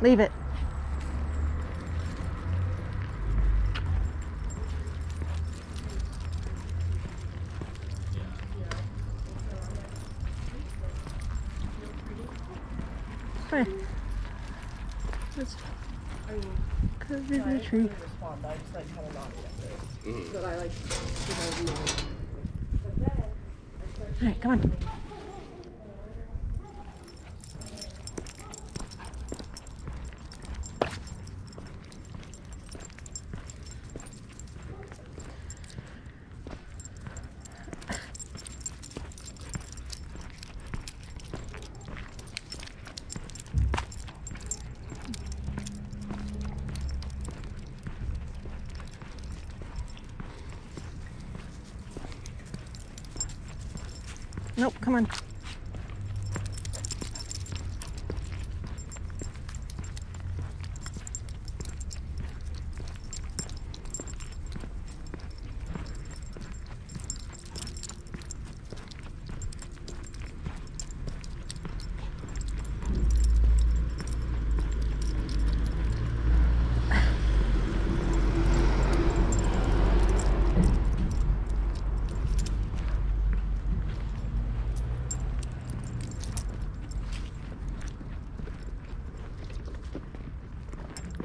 Leave it. Hey. Let's cover the tree. Alright, come on. Nope, come on.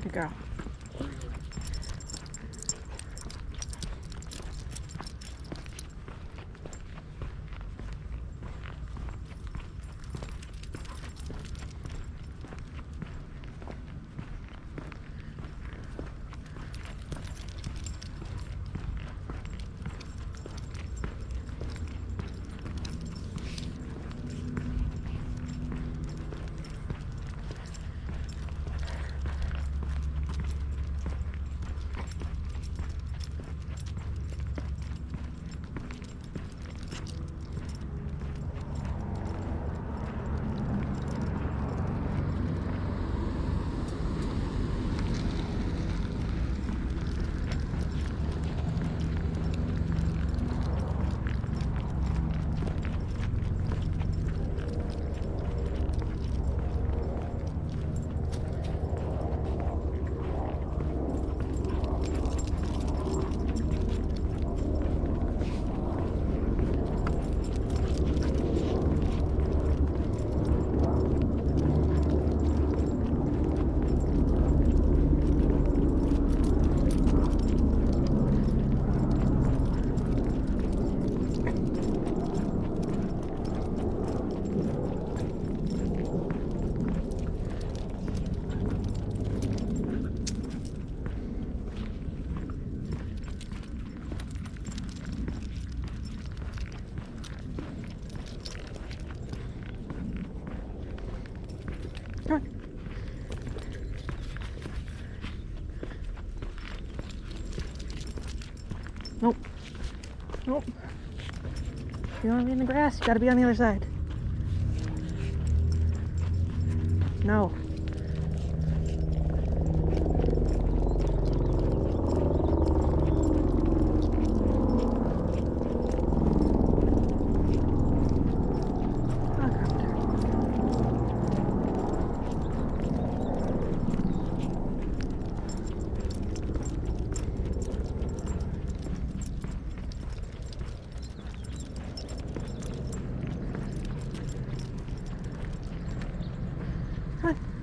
Good girl. Come on. Nope. Nope. If you want to be in the grass, you gotta be on the other side. No. Come on.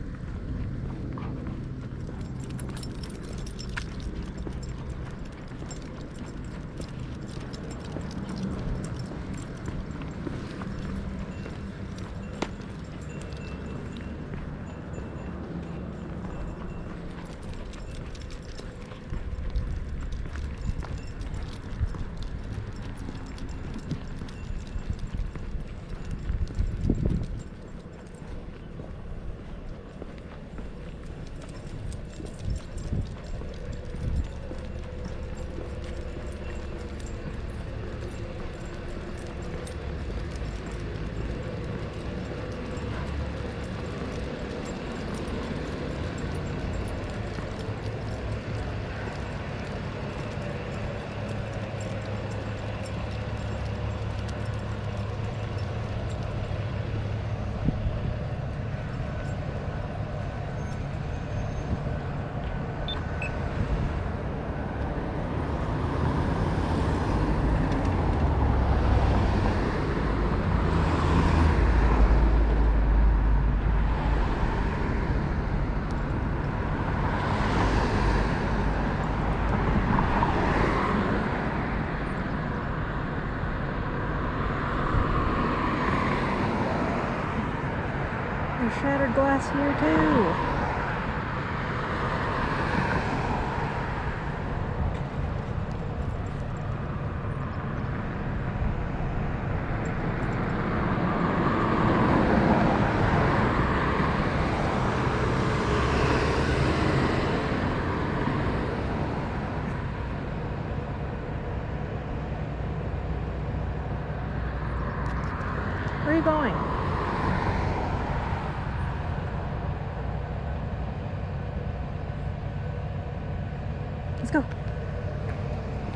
There's shattered glass here too. Where are you going? Let's go.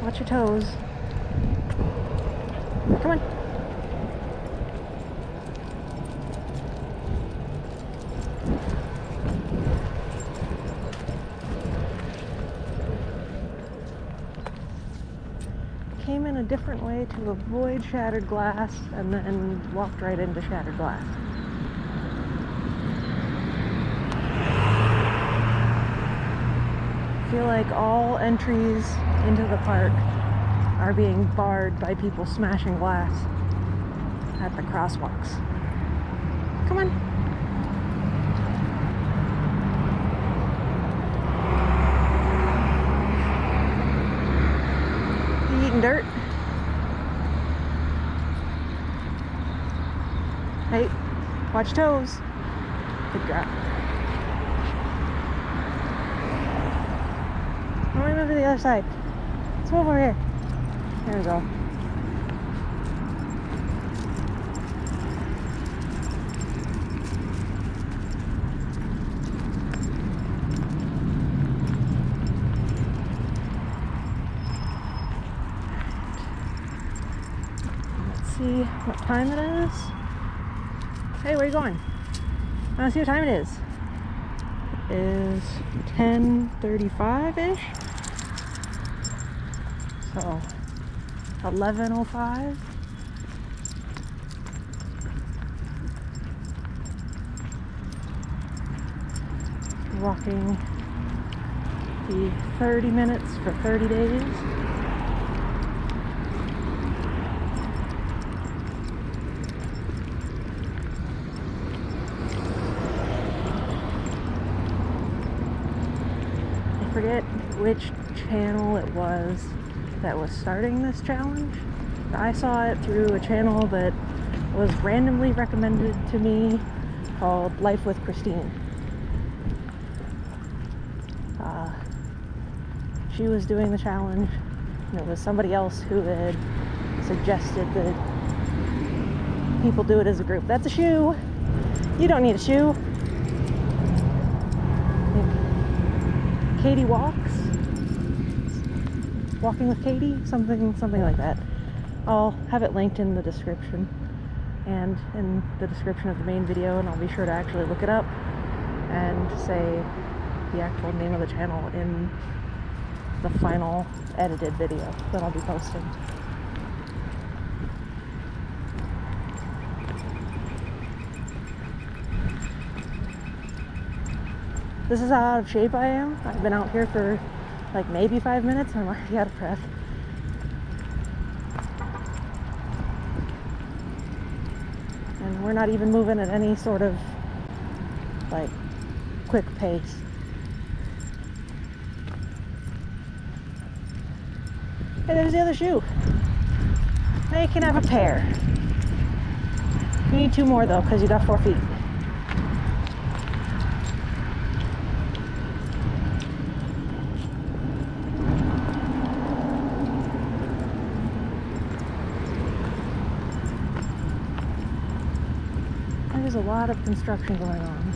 Watch your toes. Come on. Came in a different way to avoid shattered glass and then walked right into shattered glass. I feel like all entries into the park are being barred by people smashing glass at the crosswalks. Come on. You eating dirt? Hey, watch toes. Good girl. Let me move to the other side. Let's move over here. There we go. Let's see what time it is. Hey, where are you going? I want to see what time it is. It is 10:35-ish. So 11:05. Walking the 30 minutes for 30 days. I forget which channel it was that was starting this challenge. I saw it through a channel that was randomly recommended to me called Life with Christine. She was doing the challenge, and it was somebody else who had suggested that people do it as a group. That's a shoe. You don't need a shoe. I think Katie walks. Walking with Katie, something like that. I'll have it linked in the description and in the description of the main video, and I'll be sure to actually look it up and say the actual name of the channel in the final edited video that I'll be posting. This is how out of shape I am. I've been out here for like maybe 5 minutes and I'm already out of breath. And we're not even moving at any sort of like quick pace. Hey, there's the other shoe. Now you can have a pair. You need 2 more though, because you got 4 feet. There's a lot of construction going on.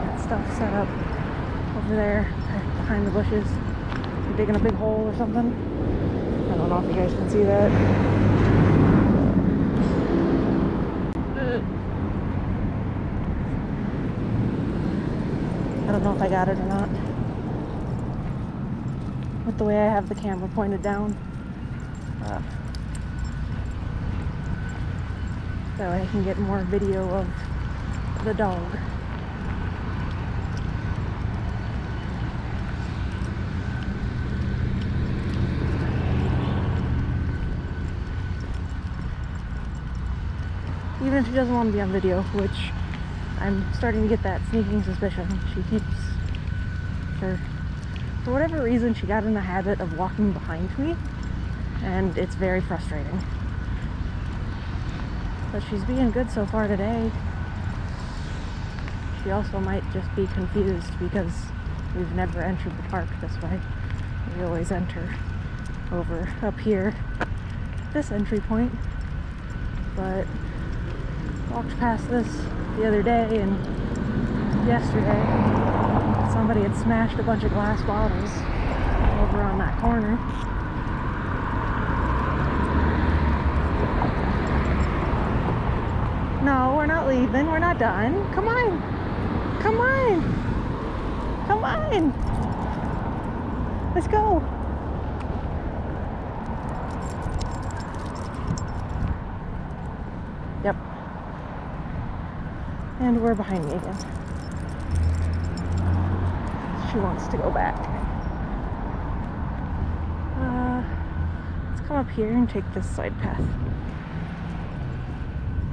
Got stuff set up over there behind the bushes. You're digging a big hole or something. I don't know if you guys can see that. I don't know if I got it or not. With the way I have the camera pointed down. That way I can get more video of the dog. even if she doesn't want to be on video, which I'm starting to get that sneaking suspicion. She keeps, for whatever reason, she got in the habit of walking behind me, and it's very frustrating. But she's being good so far today. She also might just be confused because we've never entered the park this way. We always enter over up here, this entry point. But walked past this the other day and yesterday. Somebody had smashed a bunch of glass bottles over on that corner. No, we're not leaving. We're not done. Come on. Come on. Come on. Let's go. Yep. And we're behind me again. She wants to go back. Let's come up here and take this side path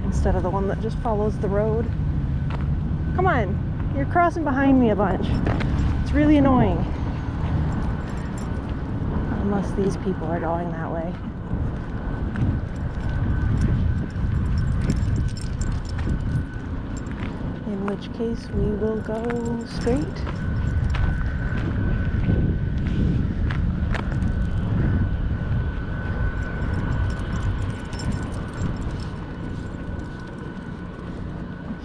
instead of the one that just follows the road. Come on, you're crossing behind me a bunch. It's really annoying. Unless these people are going that way. In which case we will go straight.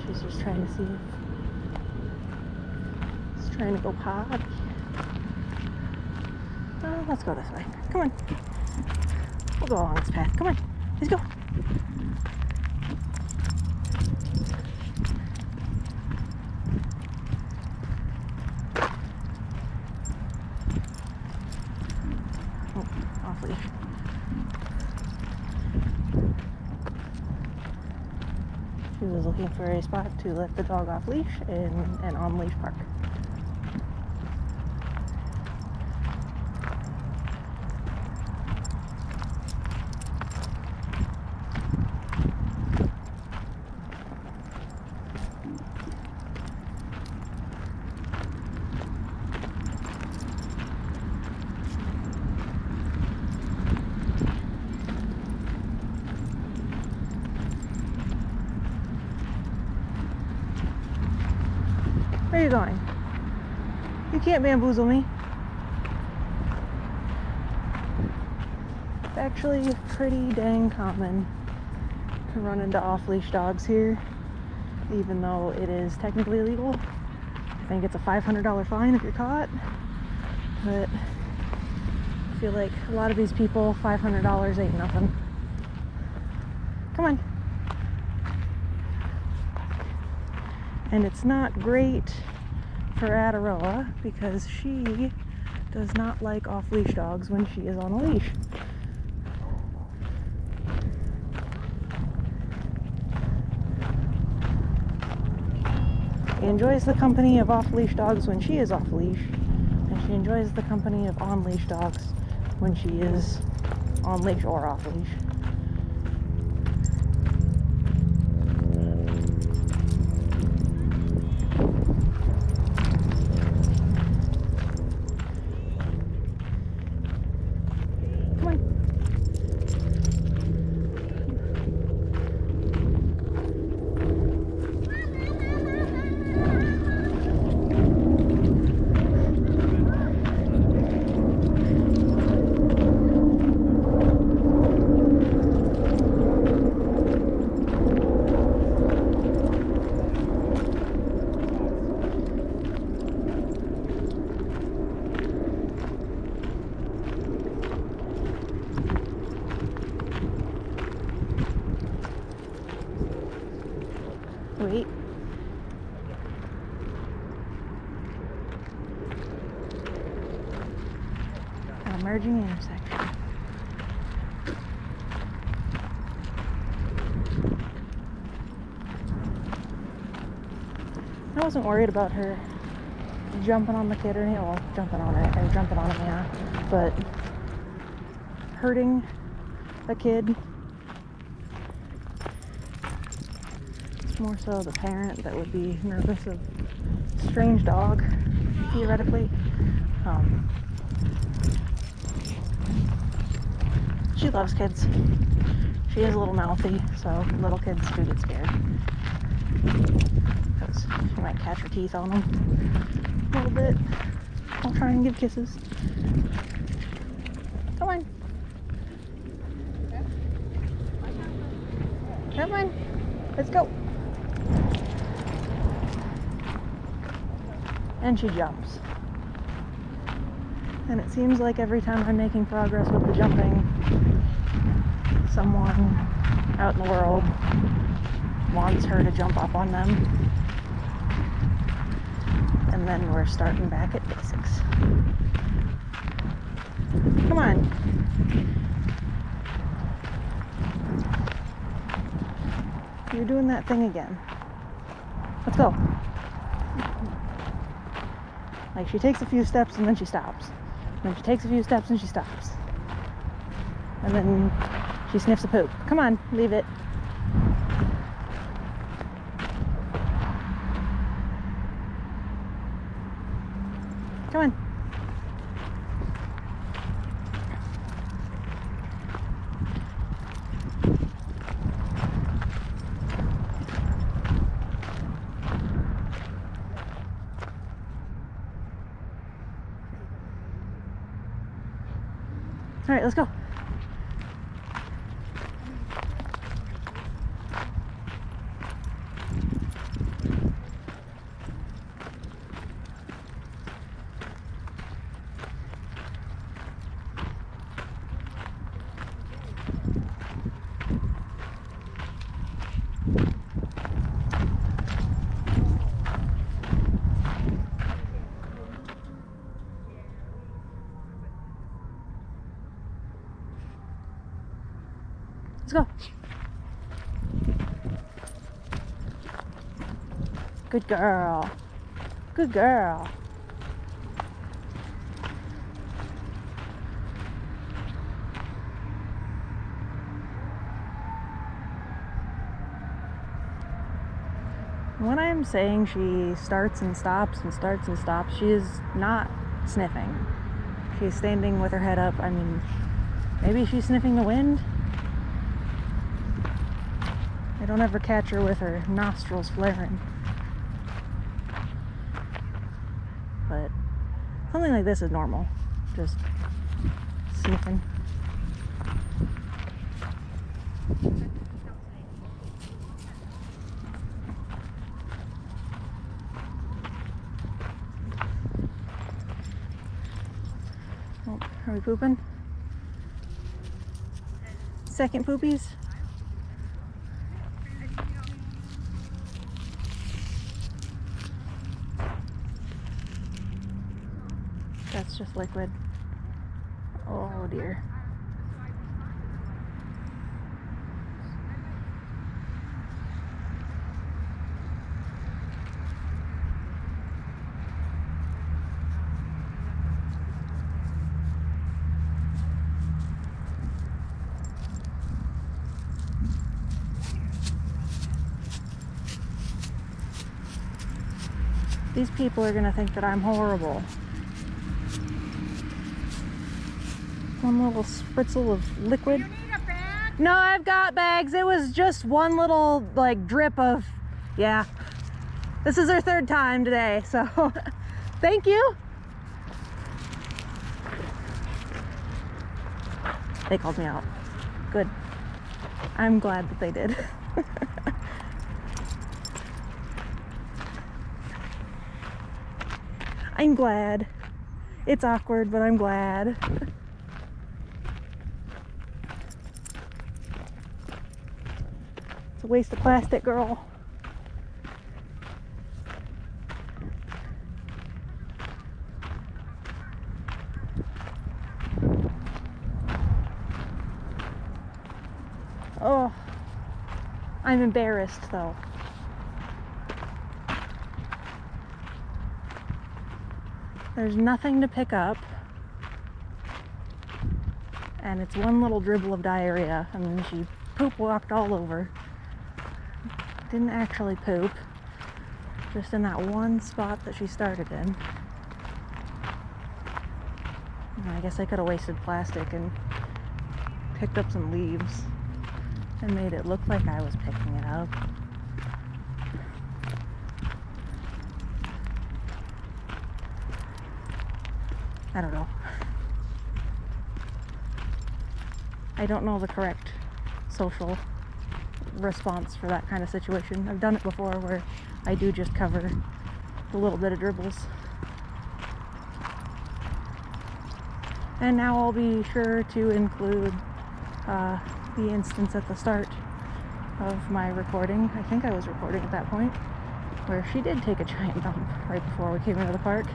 She's just trying to see if he's trying to go potty. Oh, let's go this way. Come on. We'll go along this path. Come on. Let's go. Oh, off leash. She was looking for a spot to let the dog off leash in an on-leash park. Where are you going? You can't bamboozle me. It's actually pretty dang common to run into off-leash dogs here, even though it is technically illegal. I think it's a $500 fine if you're caught, but I feel like a lot of these people, $500 ain't nothing. Come on. And it's not great for Attaroa because she does not like off-leash dogs when she is on a leash. She enjoys the company of off-leash dogs when she is off-leash, and she enjoys the company of on-leash dogs when she is on-leash or off-leash. Wait. An emerging intersection. I wasn't worried about her jumping on the kid or anything. Well, jumping on it, or jumping on him, yeah. But hurting the kid. More so the parent that would be nervous of strange dog, theoretically. She loves kids. She is a little mouthy, so little kids do get scared. Because she might catch her teeth on them a little bit. I'll try and give kisses. Come on. Come on. Let's go. And she jumps. And it seems like every time I'm making progress with the jumping, someone out in the world wants her to jump up on them. And then we're starting back at basics. Come on. You're doing that thing again. Let's go. Like, she takes a few steps and then she stops. And then she takes a few steps and she stops. And then she sniffs a poop. Come on, leave it. Come on. All right, let's go. Let's go. Good girl. Good girl. When I'm saying she starts and stops and starts and stops, she is not sniffing. She's standing with her head up. I mean, maybe she's sniffing the wind. I don't ever catch her with her nostrils flaring. But something like this is normal. Just sniffing. Oh, are we pooping? Second poopies? That's just liquid. Oh dear. These people are gonna think that I'm horrible. One little spritzel of liquid. You need a bag? No, I've got bags. It was just one little like drip of, yeah. This is our third time today, so thank you. They called me out. Good. I'm glad that they did. I'm glad. It's awkward, but I'm glad. It's a waste of plastic, girl. Oh, I'm embarrassed though. There's nothing to pick up, and it's one little dribble of diarrhea, and then she poop walked all over. didn't actually poop, just in that one spot that she started in. I guess I could have wasted plastic and picked up some leaves and made it look like I was picking it up. I don't know. I don't know the correct social response for that kind of situation. I've done it before where I do just cover the little bit of dribbles. And now I'll be sure to include the instance at the start of my recording. I think I was recording at that point, where she did take a giant dump right before we came into the park.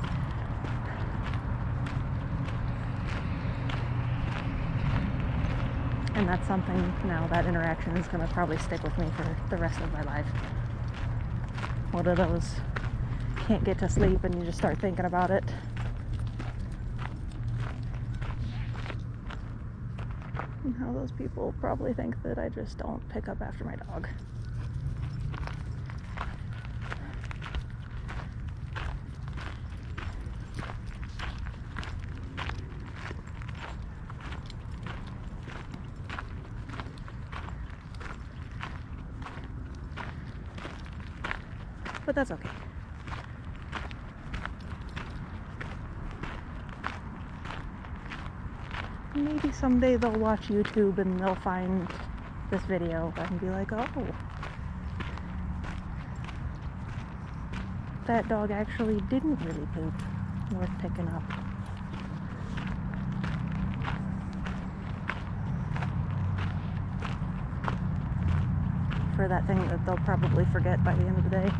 And that's something now, that interaction is going to probably stick with me for the rest of my life. One of those, can't get to sleep and you just start thinking about it. And how those people probably think that I just don't pick up after my dog. But that's okay. Maybe someday they'll watch YouTube and they'll find this video and be like, oh, that dog actually didn't really poop. Worth picking up. For that thing that they'll probably forget by the end of the day.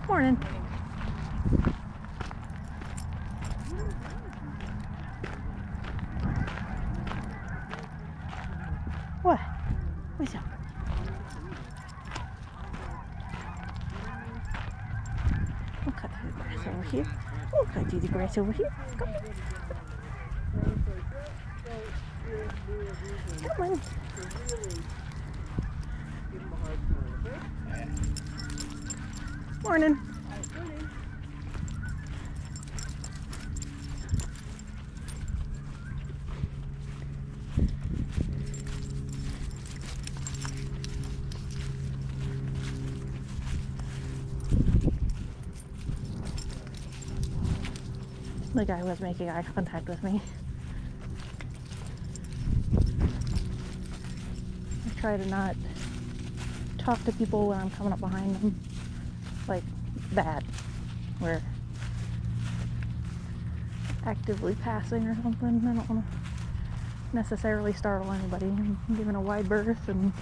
Morning. What? What's up? We'll cut through the grass over here. We'll cut through the grass over here. Come on. Come on. Morning. The guy was making eye contact with me. I try to not talk to people when I'm coming up behind them. Like that, where actively passing or something. I don't want to necessarily startle anybody. I'm giving a wide berth and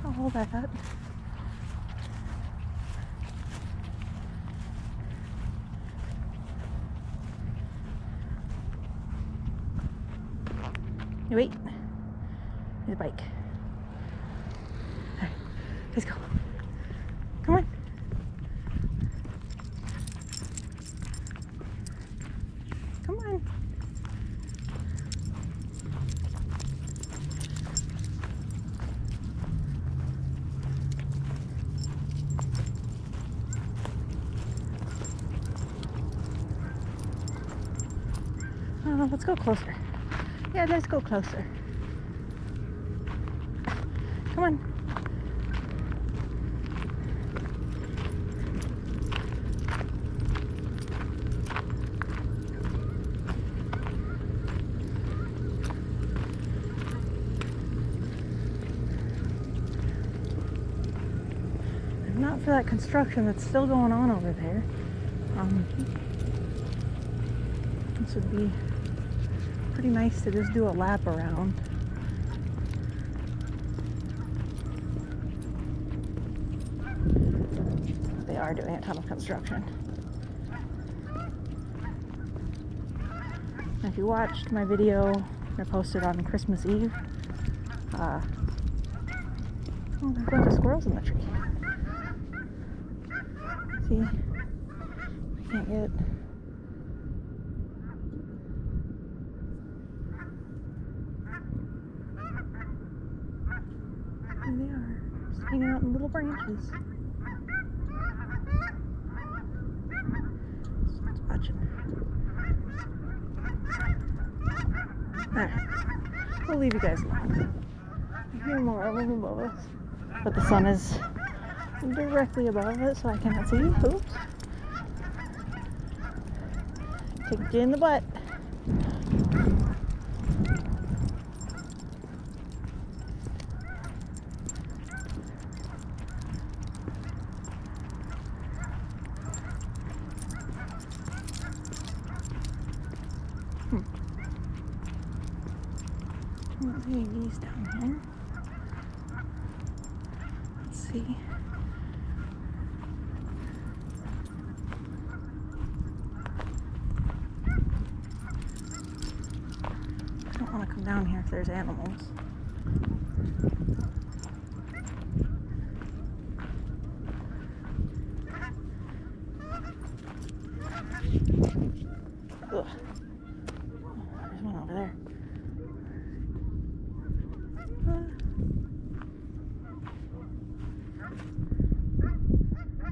all that. Hey, wait. There's a bike. Alright, let's go. Come on. Come on. Let's go closer. Yeah, let's go closer. Come on. Not for that construction that's still going on over there. This would be pretty nice to just do a lap around. They are doing a ton of construction. And if you watched my video I posted on Christmas Eve, oh, there's a bunch of squirrels in the tree. See? Can't get... There they are, just hanging out in little branches. Just watching. Alright, we'll leave you guys alone. I hear more of them above us, but the sun is directly above it, so I cannot see. Oops. Kicked you in the butt. I don't see any geese down here. Let's see. I don't want to come down here if there's animals. Ugh. There's one over there.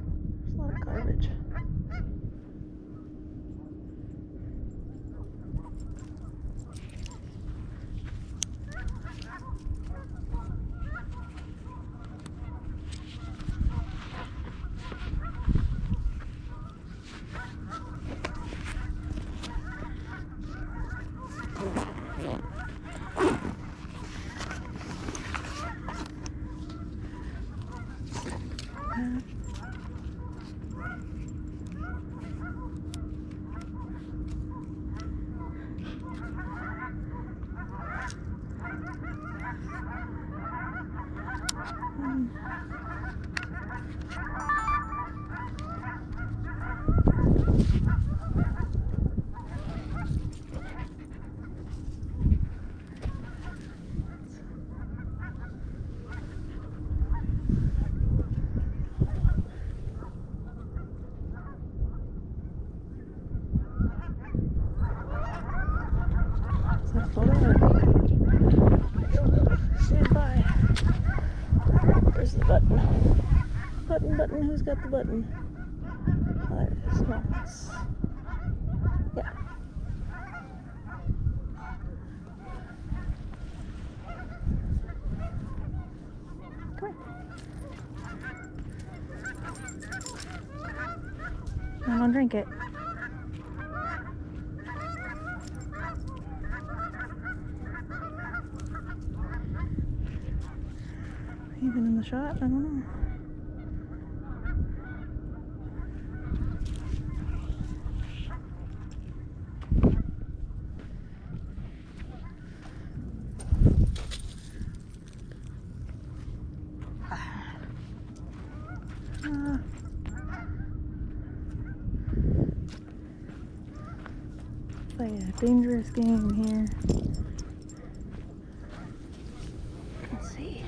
There's a lot of garbage. Stand by. Where's the button? Button, who's got the button? Oh, there it is. No, it's... Yeah. Come here. I don't drink it. Even in the shot, I don't know. Play a dangerous game here. Let's see.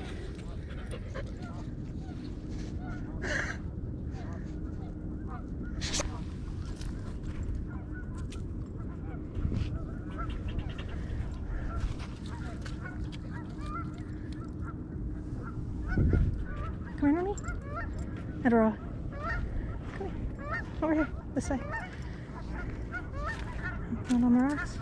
Come here, Noni. Attaroa. Come here. Over here. This way. Out on the rocks.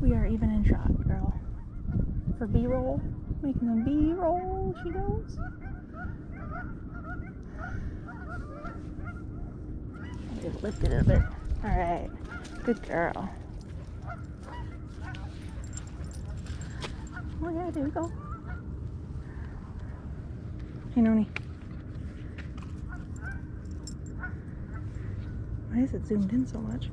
We are even in shot, girl. For B-roll, making them B-roll, she goes. Just lift it a bit. Alright, good girl. Oh yeah, there we go. Hey, Noni. Why is it zoomed in so much?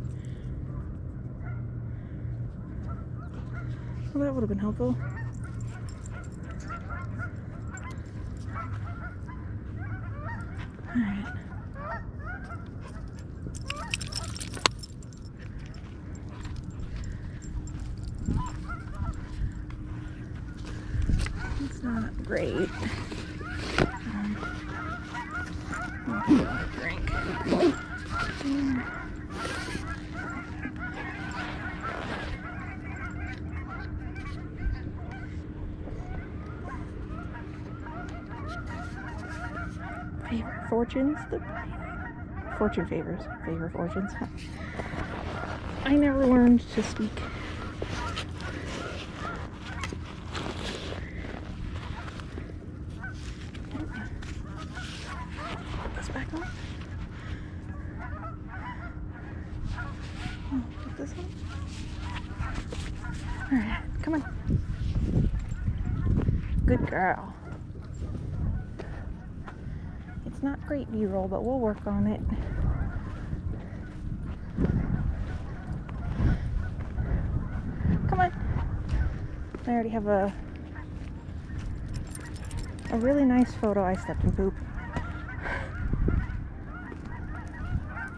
Well, that would have been helpful. Alright. It's not great. Drink. Favor fortunes. Fortune favors. Favor fortunes. I never learned to speak. Put this back on. Put this on. Alright, come on. Good girl. It's not great B-roll, but we'll work on it. Come on. I already have a really nice photo. I stepped in poop.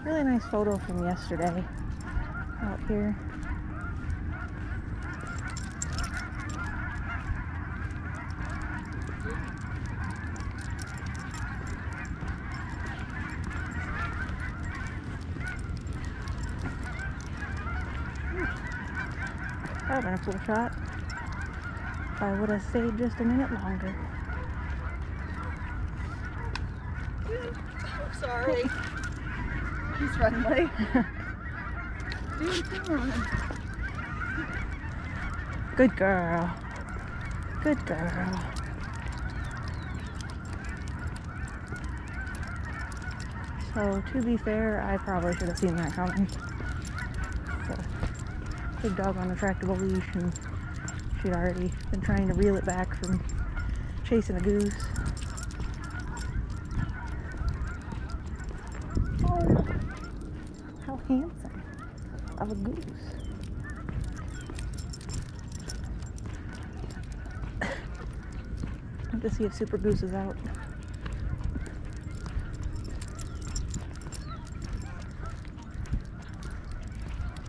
Really nice photo from yesterday out here. That would have been a cool shot if I would have stayed just a minute longer. I'm sorry. He's running away. Dude, come on. Good girl. Good girl. So, to be fair, I probably should have seen that coming. So, big dog on a tractable leash, and she'd already been trying to reel it back from chasing a goose. Oh, how handsome of a goose. I have to see if Super Goose is out.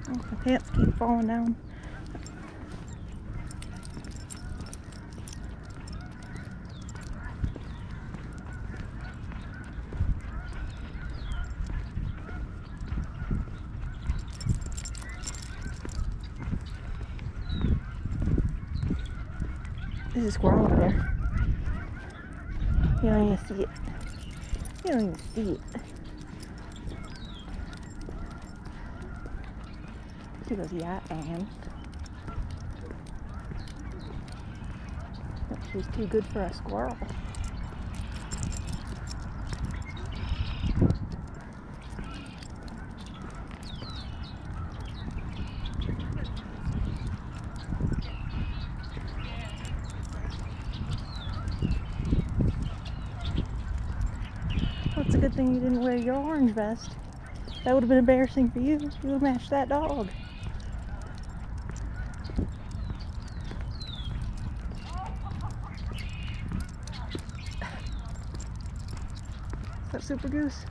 Oh, my pants keep falling down. There's a squirrel over there. You don't even see it. You don't even see it. She goes, yeah, and but she's too good for a squirrel. Well, it's a good thing you didn't wear your orange vest. That would have been embarrassing for you. You would have matched that dog. Is that Super Goose?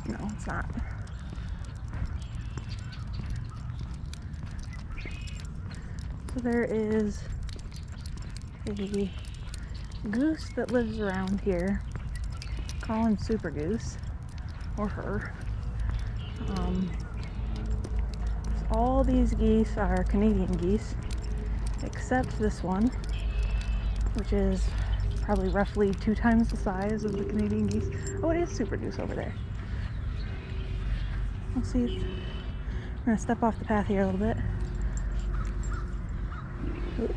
No, it's not. So there is a goose that lives around here. Call him Super Goose, or her. All these geese are Canadian geese, except this one, which is probably roughly 2 times the size of the Canadian geese. Oh, it is Super Goose over there. We'll see if we're gonna step off the path here a little bit. Ooh.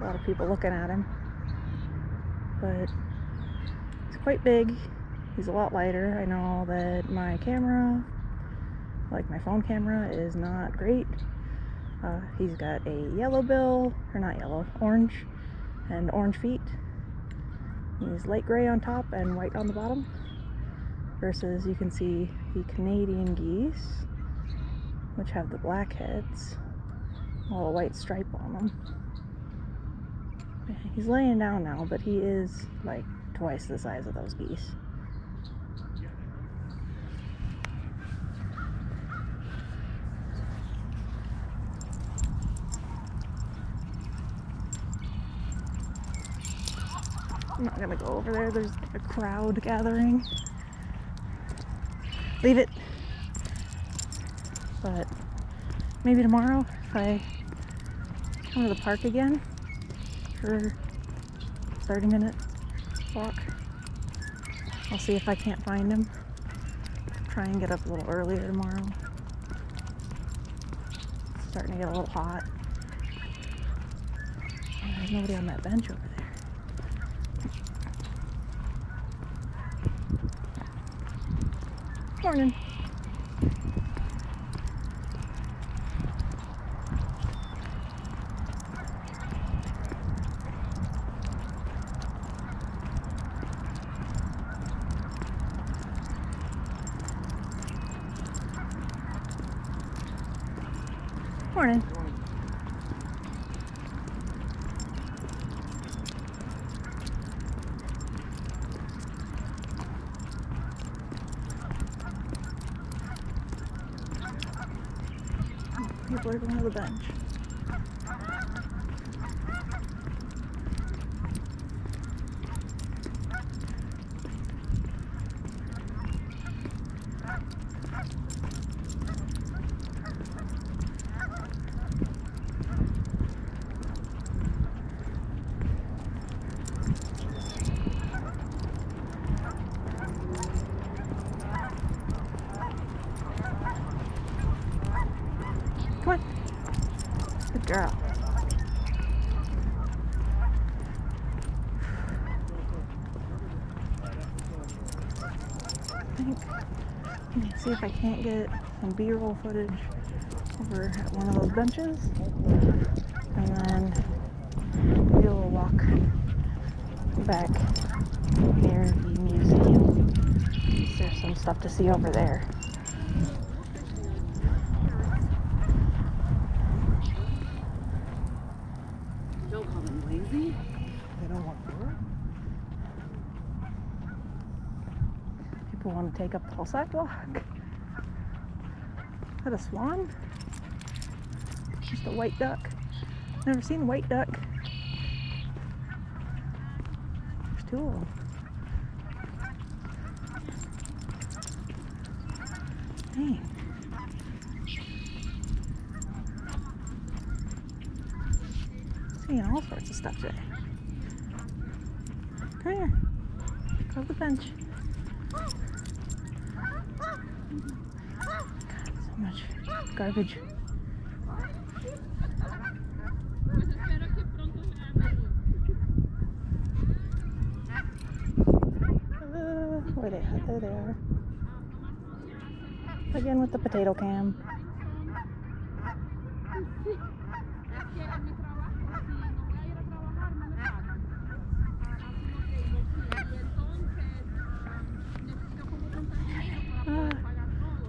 A lot of people looking at him, but he's quite big. He's a lot lighter. I know that my camera, like my phone camera, is not great. He's got a yellow bill, or not yellow, orange, and orange feet. He's light gray on top and white on the bottom, versus you can see the Canadian geese, which have the black heads, a little white stripe on them. He's laying down now, but he is like twice the size of those geese. I'm not gonna go over there. There's a crowd gathering. Leave it. But maybe tomorrow, if I come to the park again for a 30-minute walk, I'll see if I can't find him. Try and get up a little earlier tomorrow. It's starting to get a little hot. Oh, there's nobody on that bench over there. Morning. Morning. People are going to the bench. Come on. Good girl. Let me see if I can't get some B-roll footage over at one of those benches. And then maybe we'll walk back near the museum. There's some stuff to see over there. Don't call them lazy. They don't want work. People want to take up the whole sidewalk. Is that a swan? Just a white duck. Never seen a white duck. There's two of them. Dang. Seeing all sorts of stuff today. Come here. Go to the bench. God, so much garbage. Where they at? There they are. Again with the potato cam.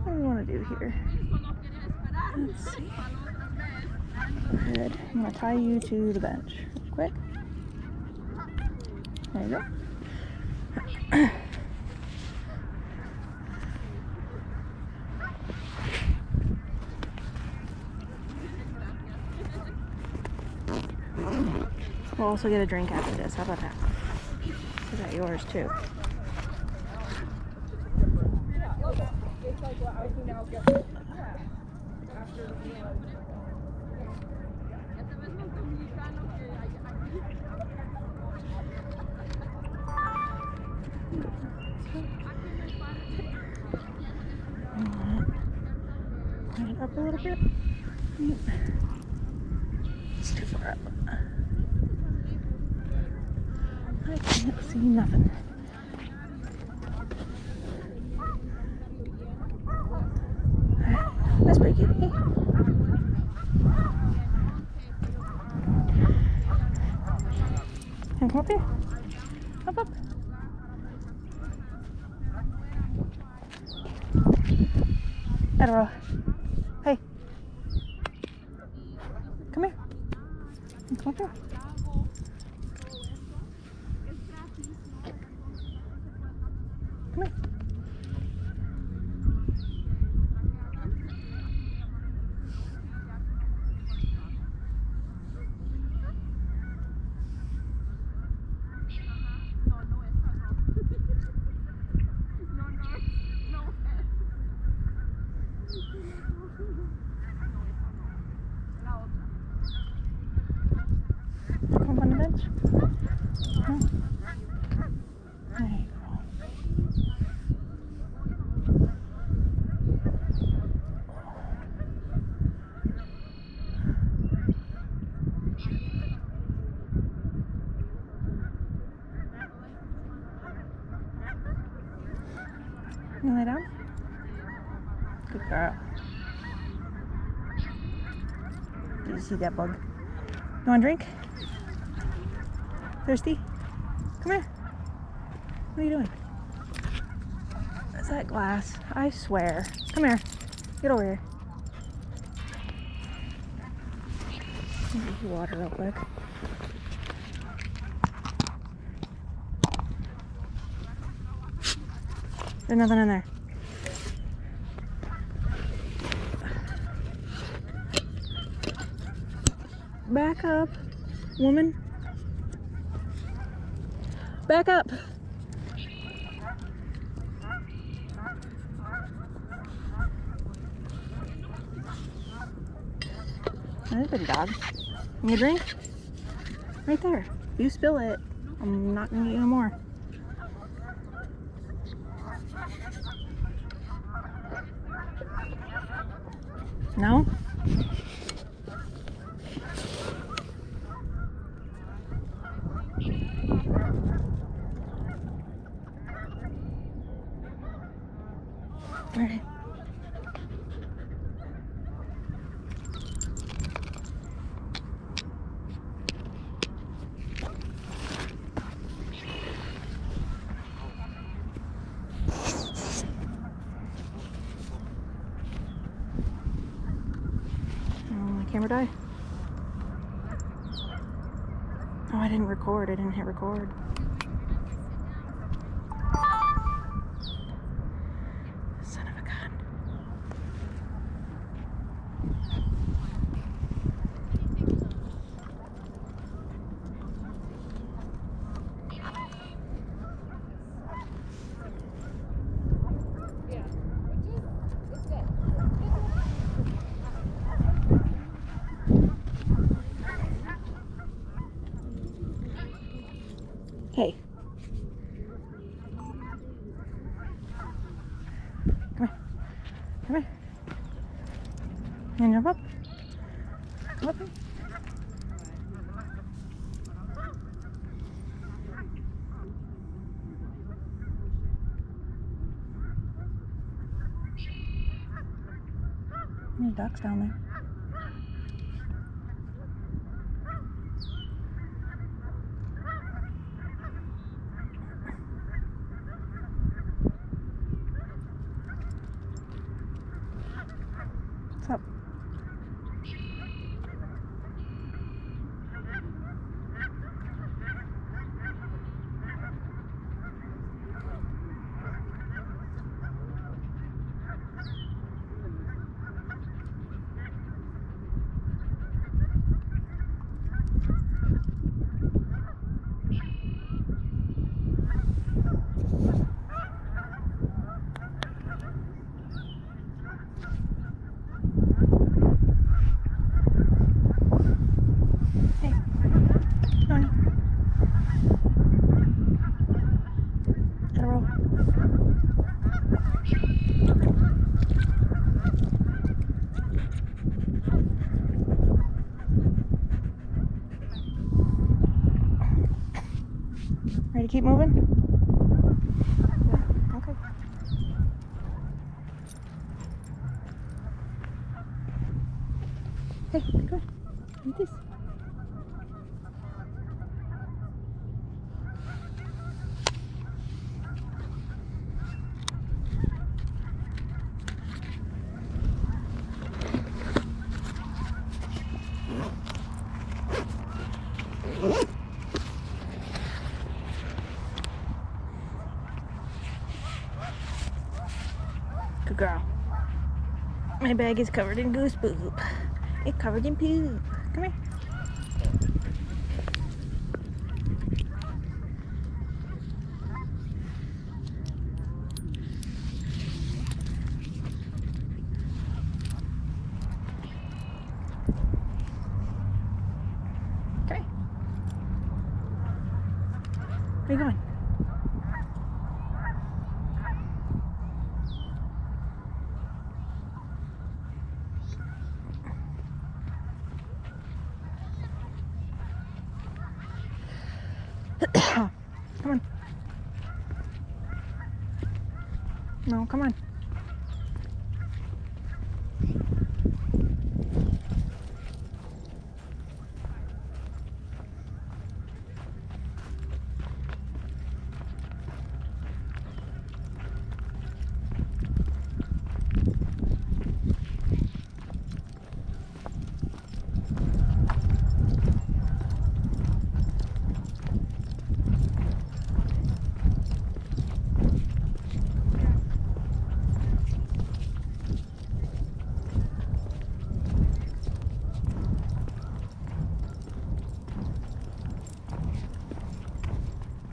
What do we want to do here? Let's see. Go ahead. I'm going to tie you to the bench real quick. There you go. We'll also get a drink after this. How about that? I got yours too. Line it up a little bit. It's too far up. I can't see nothing. Come up here. Up, up. Attaroa. Hey. Come here. Come up here. Come here. Come on the bench. Come. There you go. You lay down? Good girl. Did you see that bug? You want a drink? Thirsty? Come here. What are you doing? What's that glass? I swear. Come here. Get over here. Get you water real quick. There's nothing in there. Back up, woman. Back up. That's a good dog. Need a drink? Right there. If you spill it, I'm not gonna get you no more. No? All right. My camera die? Oh, I didn't record. I didn't hit record. Son of a gun. Hey. Come here. Come here. And jump up. Come up here. There's ducks down there. What's up? Ready to keep moving? Yeah, okay. Hey, come on. Eat this. Good girl. My bag is covered in goose poop. It's covered in poop. Come here. Come here. Where are you going? Come on. No, come on.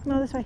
No, this way.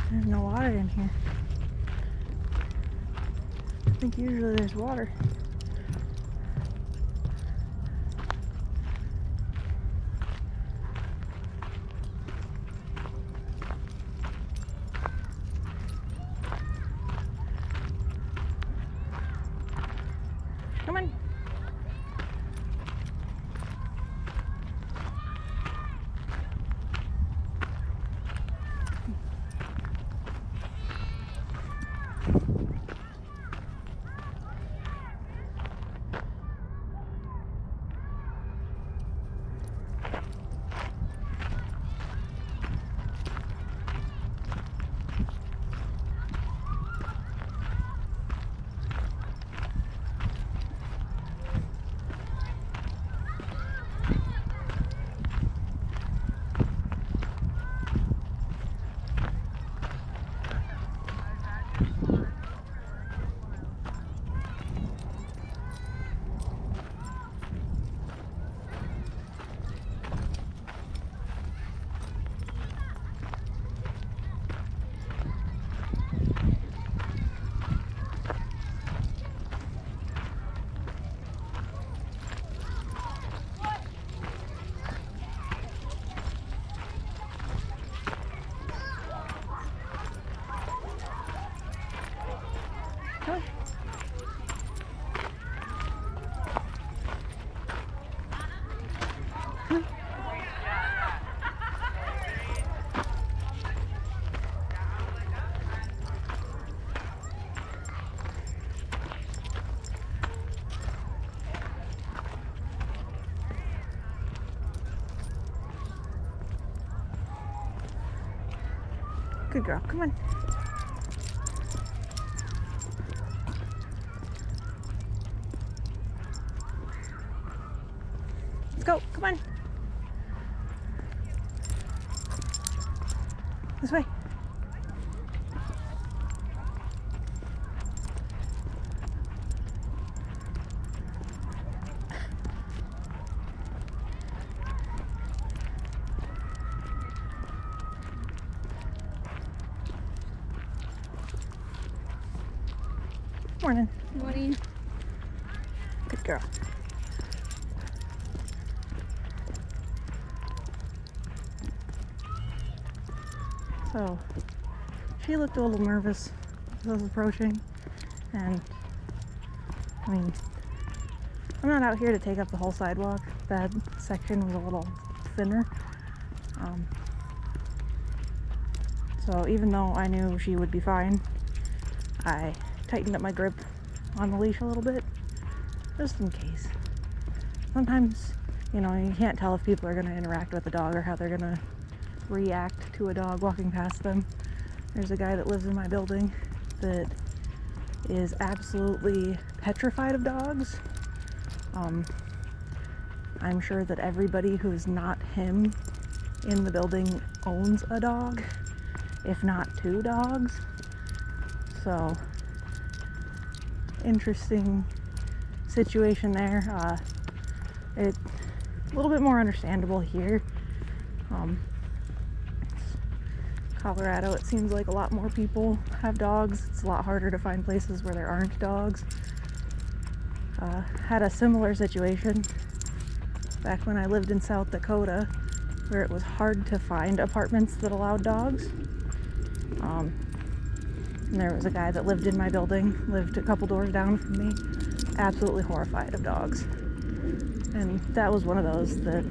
There's no water in here. I think usually there's water. Come on. Good girl. Come on. Let's go. Come on. This way. Morning. Morning. Good girl. So, she looked a little nervous as I was approaching, and I mean, I'm not out here to take up the whole sidewalk. That section was a little thinner. So even though I knew she would be fine, I tightened up my grip on the leash a little bit, just in case. Sometimes, you know, you can't tell if people are going to interact with the dog or how they're going to react to a dog walking past them. There's a guy that lives in my building that is absolutely petrified of dogs. I'm sure that everybody who's not him in the building owns a dog, if not 2 dogs. So, interesting situation there. It's a little bit more understandable here. Colorado, it seems like a lot more people have dogs. It's a lot harder to find places where there aren't dogs. Had a similar situation back when I lived in South Dakota, where it was hard to find apartments that allowed dogs. And there was a guy that lived in my building, lived a couple doors down from me, absolutely horrified of dogs. And that was one of those that,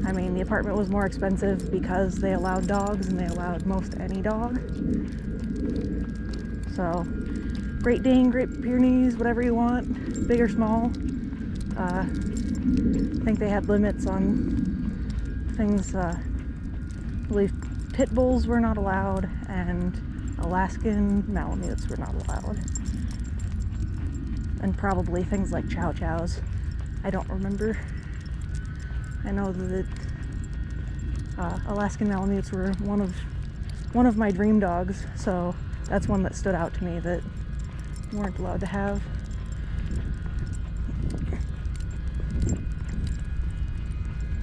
I mean, the apartment was more expensive because they allowed dogs and they allowed most any dog. So, Great Dane, Great Pyrenees, whatever you want, big or small. I think they had limits on things. I believe pit bulls were not allowed and Alaskan Malamutes were not allowed. And probably things like chow chows. I don't remember. I know that Alaskan Malamutes were one of my dream dogs, so that's one that stood out to me that weren't allowed to have.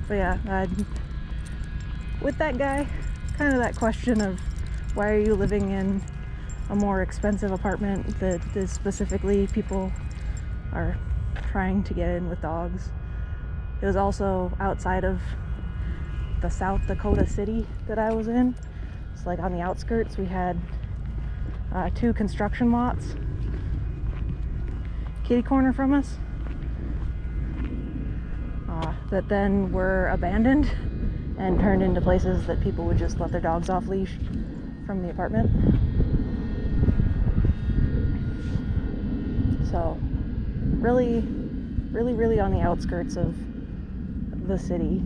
But yeah, with that guy, kind of that question of why are you living in a more expensive apartment that is specifically people are trying to get in with dogs. It was also outside of the South Dakota city that I was in. It's like on the outskirts. We had 2 construction lots kitty corner from us that then were abandoned and turned into places that people would just let their dogs off leash from the apartment. So really on the outskirts of the city.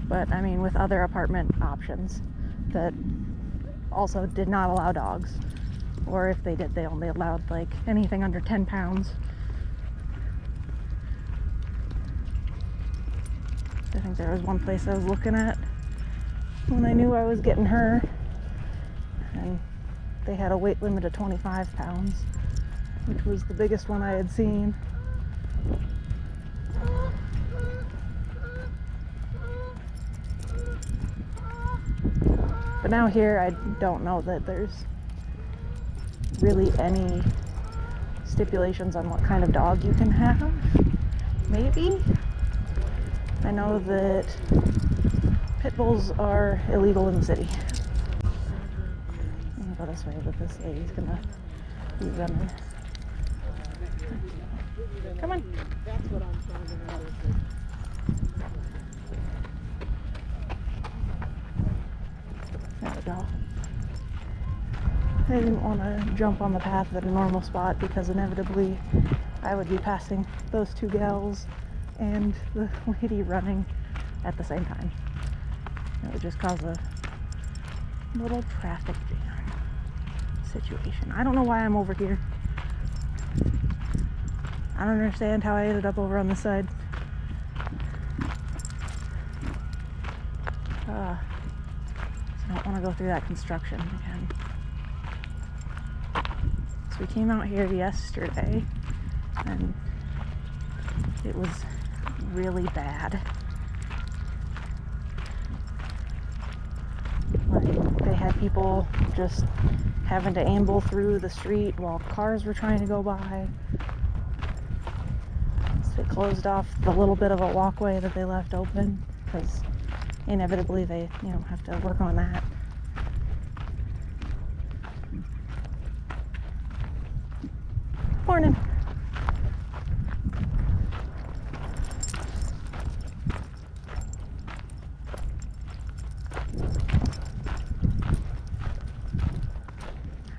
But I mean, with other apartment options that also did not allow dogs, or if they did, they only allowed like anything under 10 pounds. I think there was one place I was looking at when I knew I was getting her, and they had a weight limit of 25 pounds, which was the biggest one I had seen. But now here, I don't know that there's really any stipulations on what kind of dog you can have. Maybe. I know that pit bulls are illegal in the city. I'm gonna go this way, but this lady's gonna leave them in. Come on. That's what I'm trying to know. There we go. I didn't want to jump on the path at a normal spot because inevitably I would be passing those 2 gals and the lady running at the same time. It would just cause a little traffic jam situation. I don't know why I'm over here. I don't understand how I ended up over on this side. So I don't want to go through that construction again. So we came out here yesterday and it was really bad. Like, they had people just having to amble through the street while cars were trying to go by. So it closed off the little bit of a walkway that they left open because inevitably they, have to work on that. Morning.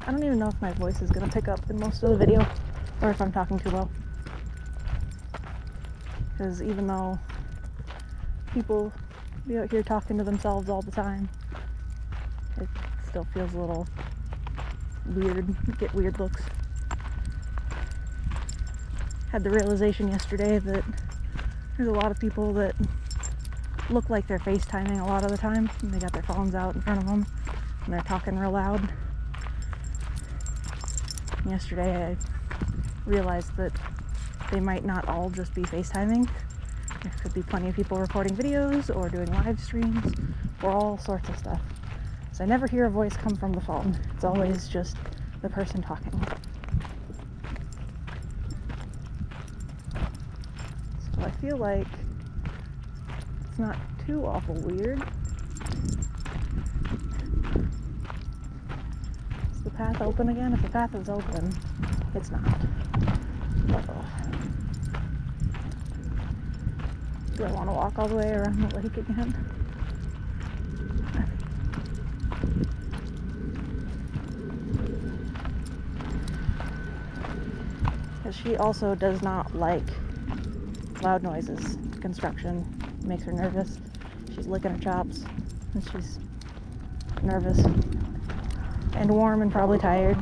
I don't even know if my voice is going to pick up in most of the video or if I'm talking too low. Because even though people be out here talking to themselves all the time, it still feels a little weird, get weird looks. Had the realization yesterday that there's a lot of people that look like they're FaceTiming a lot of the time, and they got their phones out in front of them and they're talking real loud. Yesterday I realized that they might not all just be FaceTiming. There could be plenty of people recording videos or doing live streams or all sorts of stuff. So I never hear a voice come from the phone. It's always just the person talking. So I feel like it's not too awful weird. Is the path open again? If the path is open, it's not. Uh-oh. Do I want to walk all the way around the lake again? Because she also does not like loud noises. Construction makes her nervous. She's licking her chops and she's nervous and warm and probably tired.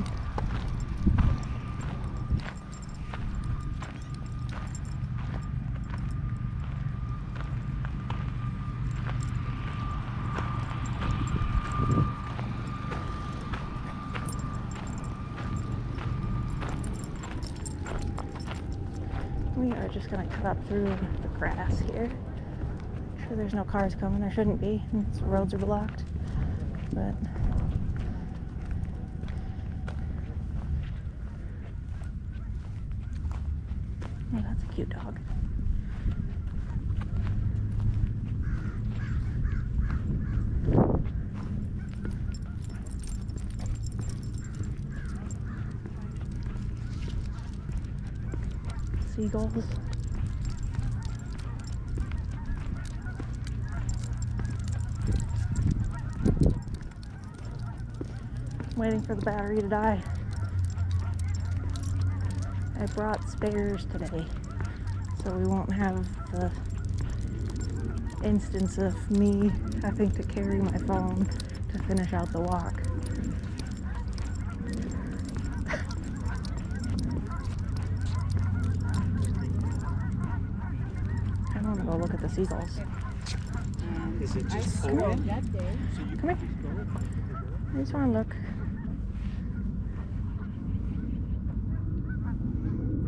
We are just going to cut up through the grass here. Sure there's no cars coming. There shouldn't be. The roads are blocked. But oh, that's a cute dog. Seagulls. Waiting for the battery to die. I brought spares today, so we won't have the instance of me having to carry my phone to finish out the walk. I want to go look at the seagulls. Is it just Come open? here. Come here. I just want to look.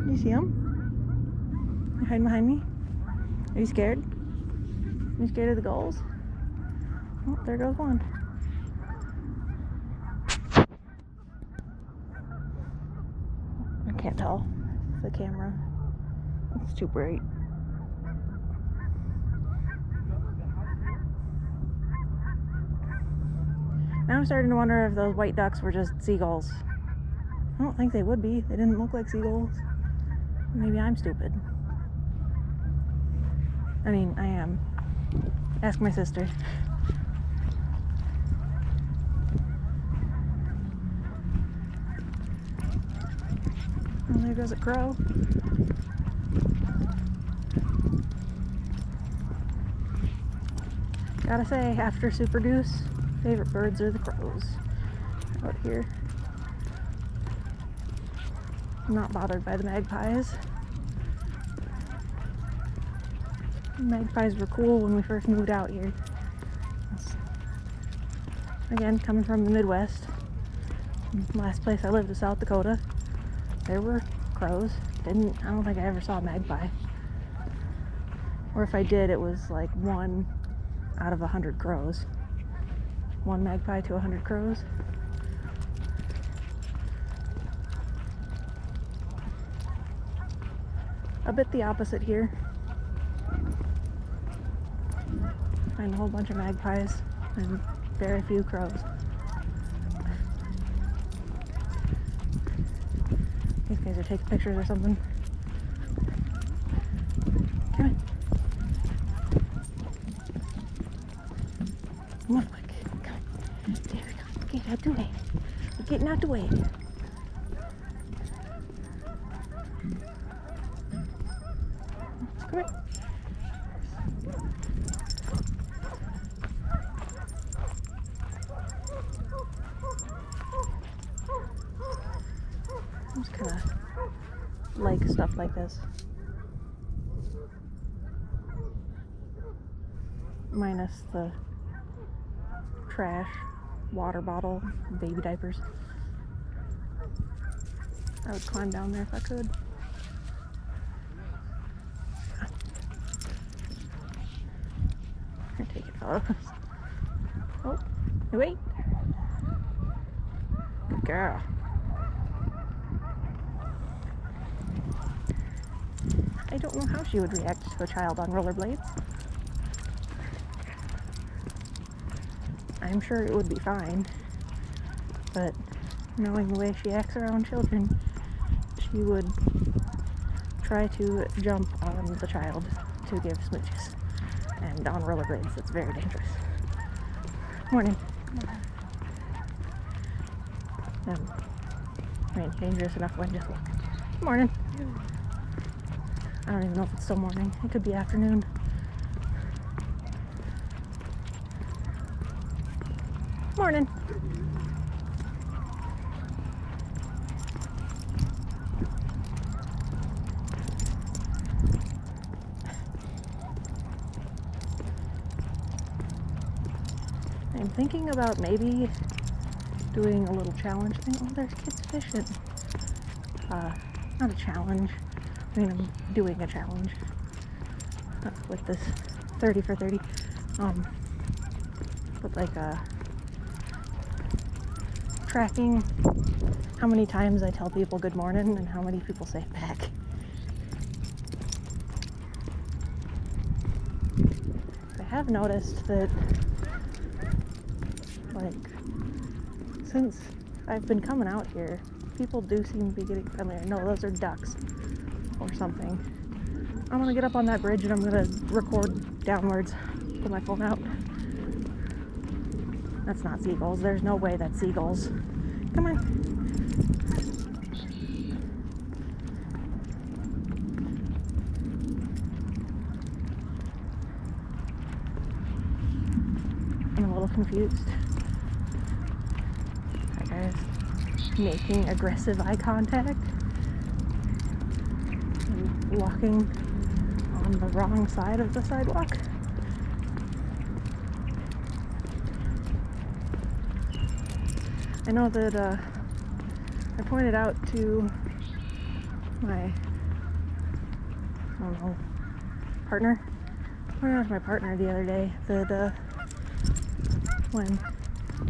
Do you see them? They're hiding behind me. Are you scared? Are you scared of the gulls? Oh, there goes one. I can't tell. The camera. It's too bright. Now I'm starting to wonder if those white ducks were just seagulls. I don't think they would be. They didn't look like seagulls. Maybe I'm stupid. I mean, I am. Ask my sister. And there goes a crow. Gotta say, after Super Goose, favorite birds are the crows out here. I'm not bothered by the magpies. Magpies were cool when we first moved out here. Again, coming from the Midwest, last place I lived was South Dakota. There were crows. I don't think I ever saw a magpie. Or if I did, it was like 1 out of 100 crows. 1 magpie to 100 crows. A bit the opposite here. Find a whole bunch of magpies and very few crows. These guys are taking pictures or something. Come on. Come on, Mike. Come on. There we go. Get out the way. We're getting out the way. Come on. I just kind of like stuff like this. Minus the trash, water bottle, baby diapers. I would climb down there if I could. Here, take it, fellas. Oh, wait. Good girl. I don't know how she would react to a child on rollerblades. I'm sure it would be fine, but knowing the way she acts around children, she would try to jump on the child to give smooches. And on rollerblades, it's very dangerous. Morning. I mean, dangerous enough when just look. Morning. I don't even know if it's still morning. It could be afternoon. Morning. I'm thinking about maybe doing a little challenge thing. Oh, there's kids fishing. Not a challenge. I mean, I'm doing a challenge with this 30 for 30. But like tracking how many times I tell people good morning and how many people say it back. I have noticed that, like, since I've been coming out here, people do seem to be getting friendlier. No, those are ducks or something. I'm gonna get up on that bridge and I'm gonna record downwards. Pull my phone out. That's not seagulls. There's no way that's seagulls. Come on. I'm a little confused. That guy's making aggressive eye contact and walking on the wrong side of the sidewalk. I know that I pointed out to my, partner. I pointed out to my partner the other day that when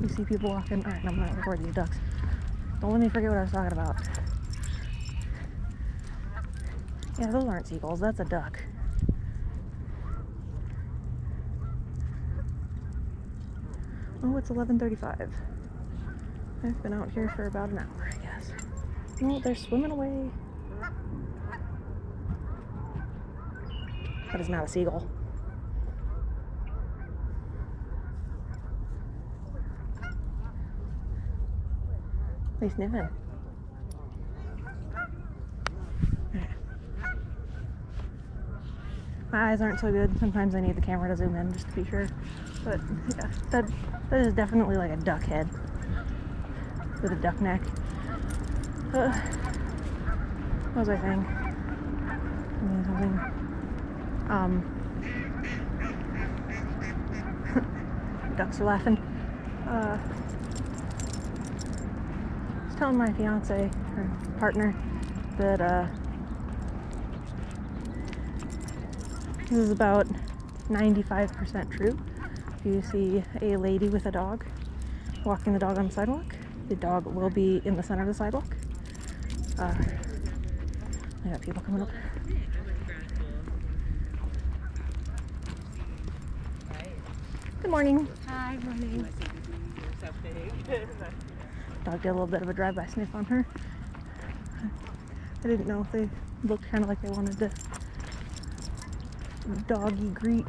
you see people walking, alright, I'm gonna record these ducks. Don't let me forget what I was talking about. Yeah, those aren't seagulls, that's a duck. Oh, it's 11:35. I've been out here for about an hour, I guess. Oh, they're swimming away. That is not a seagull. They sniffing. My eyes aren't so good. Sometimes I need the camera to zoom in just to be sure. But yeah, that is definitely like a duck head with a duck neck. What was I saying? Something. Ducks are laughing. I was telling my fiance or partner that this is about 95% true. If you see a lady with a dog walking the dog on the sidewalk, the dog will be in the center of the sidewalk. I got people coming up. Good morning. Hi, morning. Dog did a little bit of a drive-by sniff on her. I didn't know if they looked kind of like they wanted to doggy greet.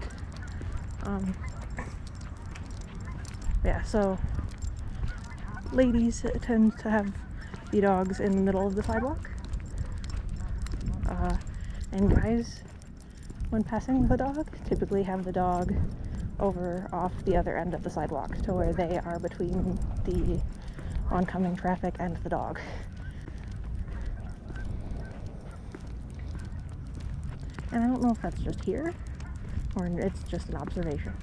Yeah, so ladies tend to have the dogs in the middle of the sidewalk. And guys, when passing the dog, typically have the dog over off the other end of the sidewalk to where they are between the oncoming traffic and the dog. And I don't know if that's just here or it's just an observation.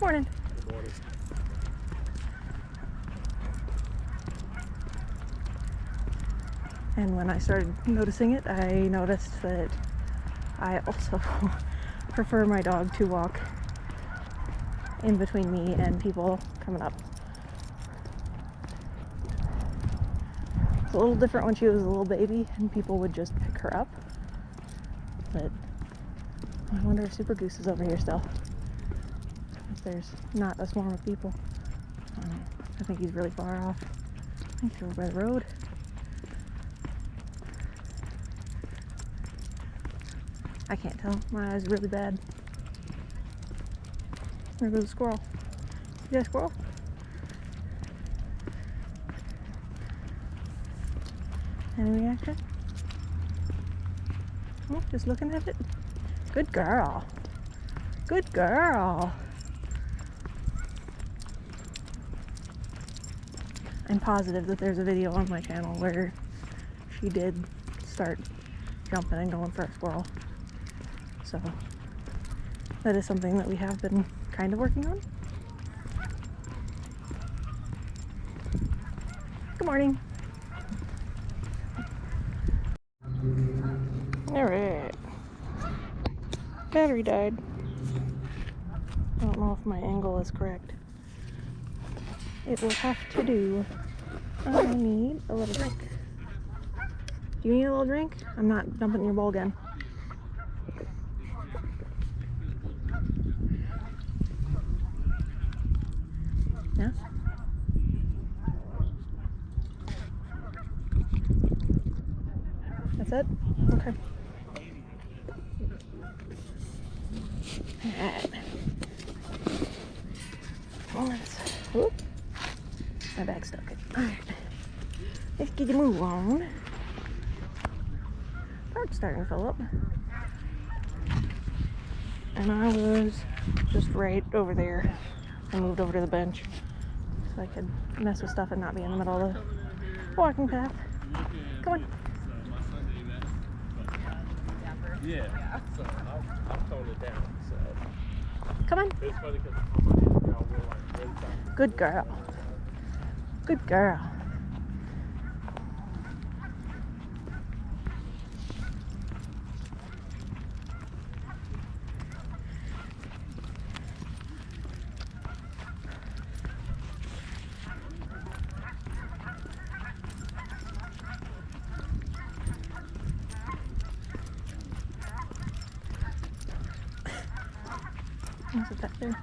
Morning. Good morning. And when I started noticing it, I noticed that I also prefer my dog to walk in between me and people coming up. It's a little different when she was a little baby and people would just pick her up. But I wonder if Super Goose is over here still. If there's not a swarm of people. I don't know. I think he's really far off. I think he's over by the road. I can't tell. My eyes are really bad. There goes a squirrel. You got a squirrel? Any reaction? Oh, just looking at it. Good girl. Good girl. I'm positive that there's a video on my channel where she did start jumping and going for a squirrel. So that is something that we have been kind of working on. Good morning. Alright. Battery died. I don't know if my angle is correct. It will have to do. I need a little drink. Do you need a little drink? I'm not dumping in your bowl again. Yeah? That's it? Okay. Alright. Whoop. My bag's stuck. Alright. Let's get a move on. Park's starting to fill up. And I was just right over there. I moved over to the bench so I could mess with stuff and not be in the middle of the walking path. Come on. Yeah. So I've toned it down. So Come on. it's funny because y'all were like really tight. Good girl. Good girl. What's it back there?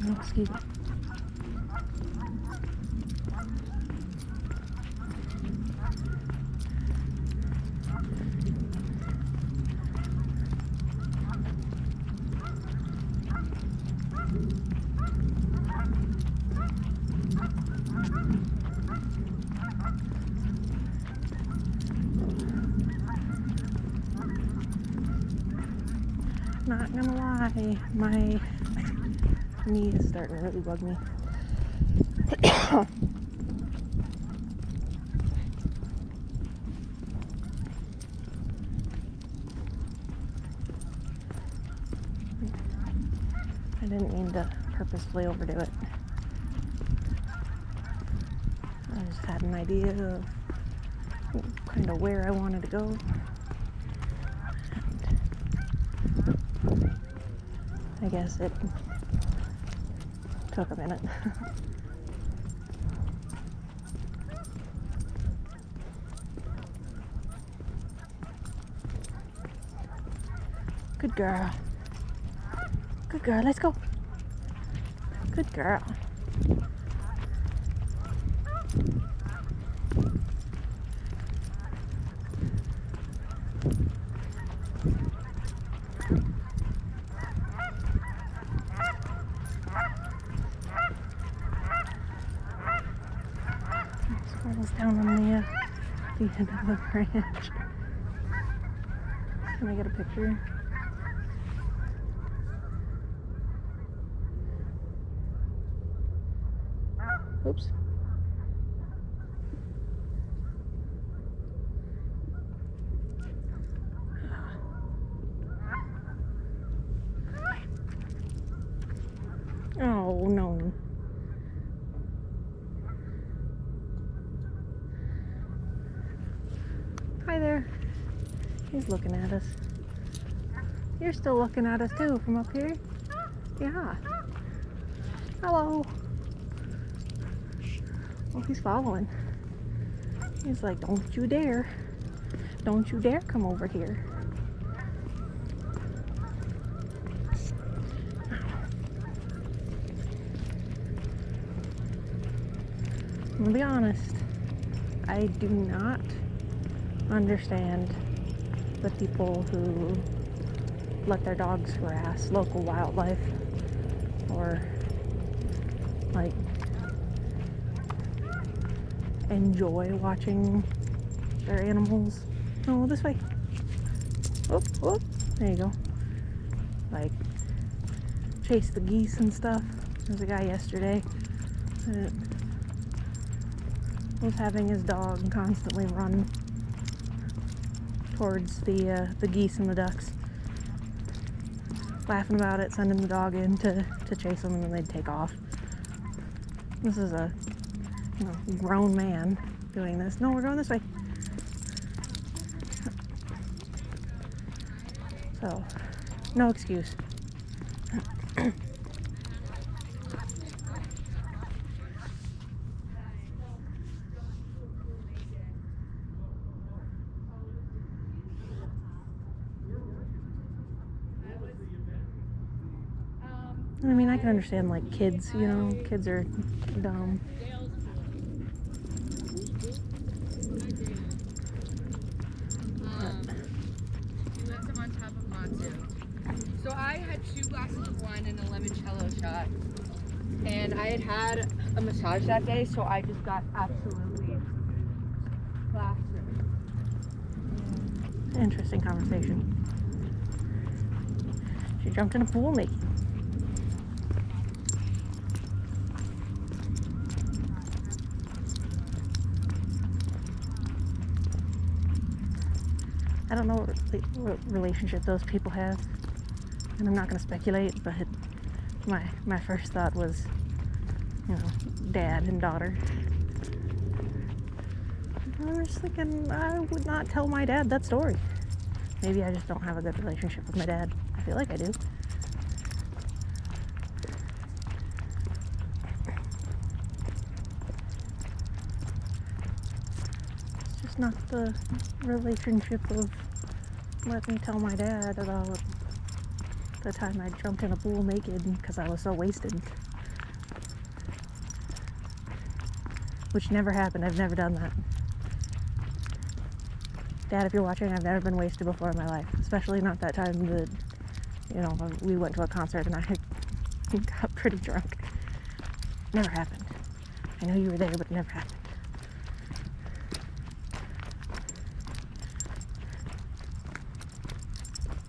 Oh, excuse me. Not gonna lie, my knee is starting to really bug me. I didn't mean to purposefully overdo it. I just had an idea of kind of where I wanted to go. I guess it took a minute. Good girl. Good girl, let's go. Good girl. Almost down on the end of the branch. Can I get a picture? Oops. Oh no. Hi there. He's looking at us. You're still looking at us too from up here? Yeah. Hello. Oh, he's following. He's like, don't you dare. Don't you dare come over here. I'm gonna be honest. I do not understand the people who let their dogs harass local wildlife or like enjoy watching their animals. Oh, this way. Whoop, whoop. There you go. Like chase the geese and stuff. There's a guy yesterday that was having his dog constantly run towards the geese and the ducks, laughing about it, sending the dog in to chase them, and then they'd take off. This is a grown man doing this. No, we're going this way. So, no excuse. I mean, I can understand, like, kids, kids are dumb. So I had 2 glasses of wine and a limoncello shot, and I had a massage that day, so I just got absolutely plastered. Interesting conversation. She jumped in a pool naked. I don't know what relationship those people have, and I'm not going to speculate, but my first thought was, dad and daughter. I was thinking I would not tell my dad that story. Maybe I just don't have a good relationship with my dad. I feel like I do. It's just not the relationship of let me tell my dad about the time I jumped in a pool naked because I was so wasted. which never happened. I've never done that. Dad, if you're watching, I've never been wasted before in my life, especially not that time that, you know, we went to a concert and I got pretty drunk. Never happened. I know you were there, but it never happened.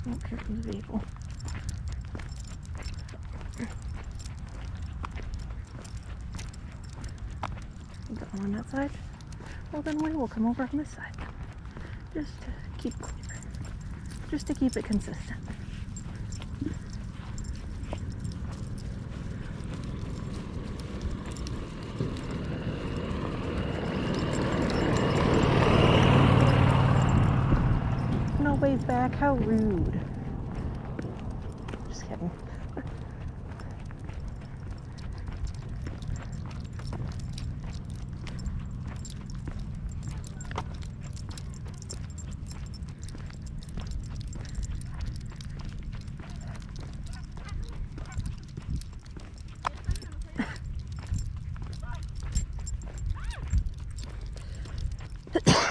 Oh, here comes the vehicle. Go on that side. Well, then we will come over on this side. Just to keep clear. Just to keep it consistent. No wave back, how rude. Just kidding.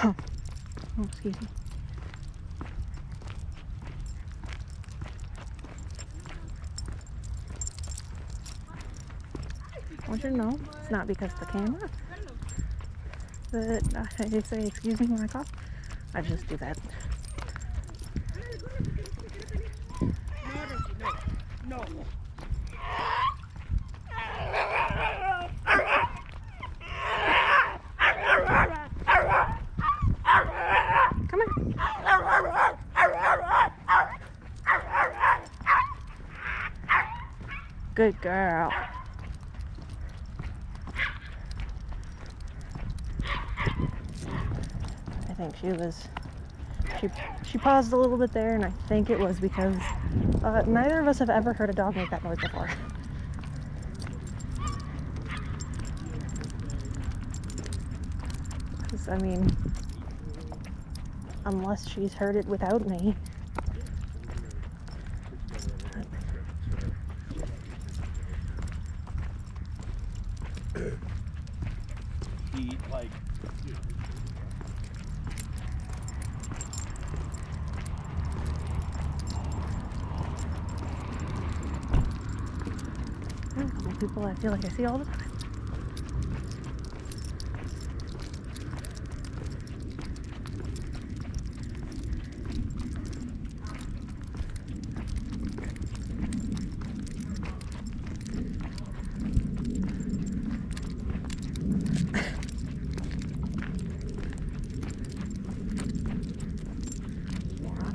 Oh, excuse me. I want you to know it's not because of the camera that I say excuse me when I cough. I just do that. No. Come on. Good girl. I think she paused a little bit there, and I think it was because neither of us have ever heard a dog make that noise before. Because, I mean, unless she's heard it without me. He, like, There are a couple people I feel like I see all the time.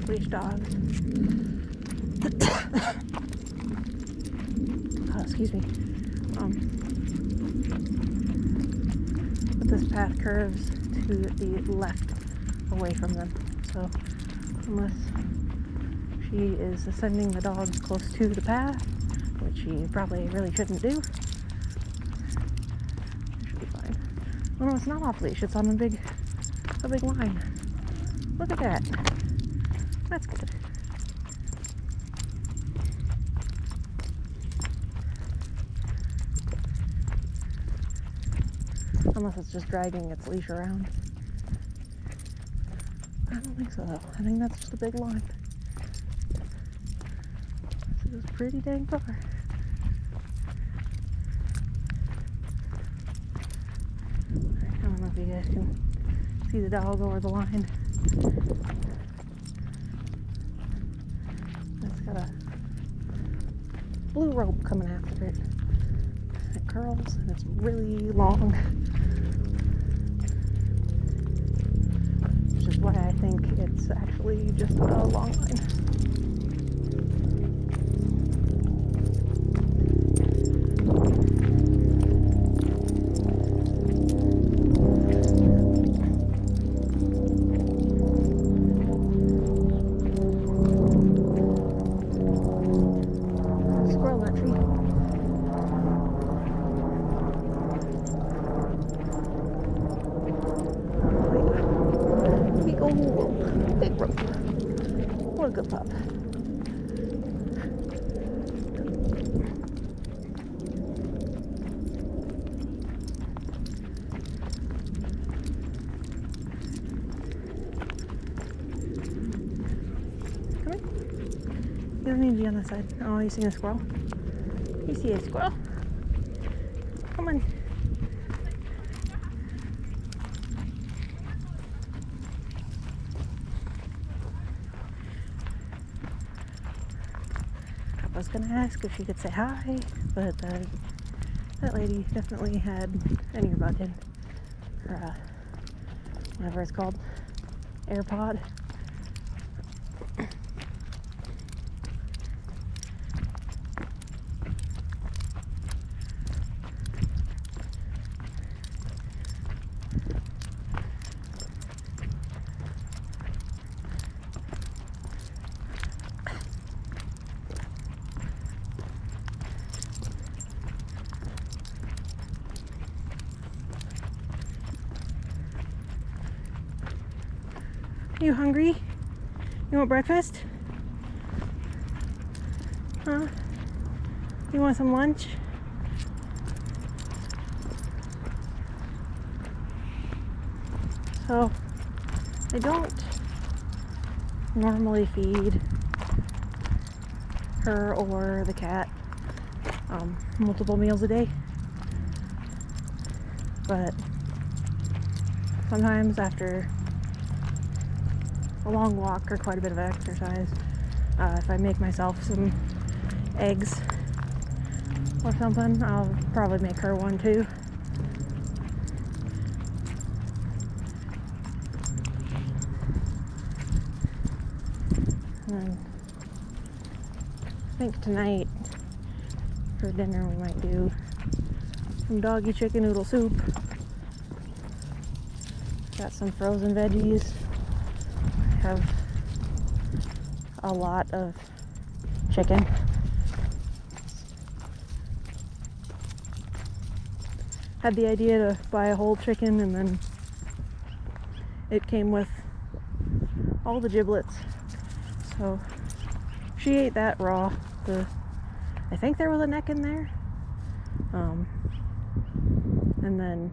Leash dogs. Oh, excuse me. But this path curves to the left away from them. So unless she is ascending the dogs close to the path, which she probably really shouldn't do, it should be fine. Oh no, it's not off leash, it's on a big line. Look at that. That's good. Unless it's just dragging its leash around. I don't think so though. I think that's just a big line. This is pretty dang far. I don't know if you guys can see the dog over the line. It's got a blue rope coming after it. It curls and it's really long. Which is why I think it's actually just a long line. Big rope. What a good pup. don't need to be on that side. Oh, you see a squirrel? You see a squirrel? Come on. I was gonna ask if she could say hi, but that lady definitely had an earbud in her, whatever it's called, AirPod. You hungry? You want breakfast? Huh? You want some lunch? So, I don't normally feed her or the cat multiple meals a day, but sometimes after a long walk or quite a bit of exercise, if I make myself some eggs or something, I'll probably make her one too. And I think tonight for dinner we might do some doggy chicken noodle soup. Got some frozen veggies. Have a lot of chicken. Had the idea to buy a whole chicken, and then it came with all the giblets, so she ate that raw. I think there was a neck in there, and then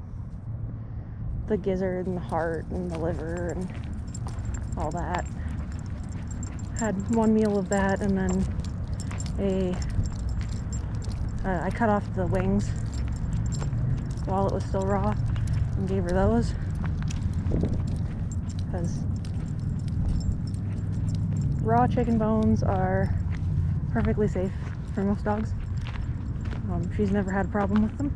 the gizzard and the heart and the liver and all that. Had one meal of that, and then I cut off the wings while it was still raw and gave her those, because raw chicken bones are perfectly safe for most dogs. She's never had a problem with them.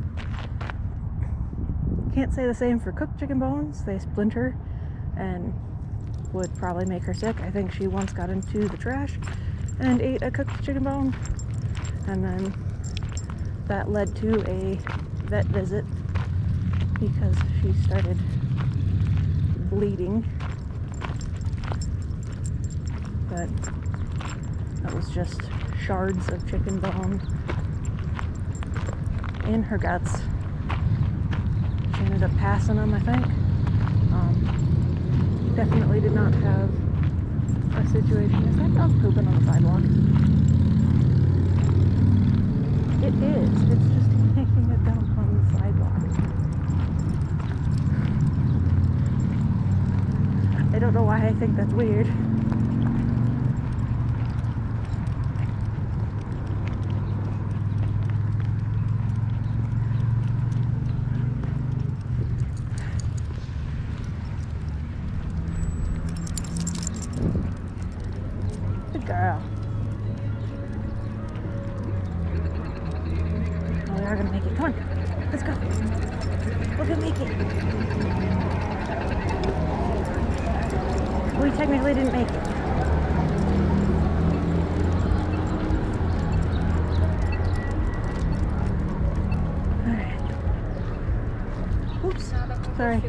Can't say the same for cooked chicken bones. They splinter and would probably make her sick. I think she once got into the trash and ate a cooked chicken bone, and then that led to a vet visit because she started bleeding. But that was just shards of chicken bone in her guts. She ended up passing them, I think. Definitely did not have a situation. Is that dog pooping on the sidewalk? It is. It's just making a dump on the sidewalk. I don't know why I think that's weird. Girl. Oh, we are gonna make it. Come on, let's go. We're gonna make it. We technically didn't make it. Alright. Oops. Sorry.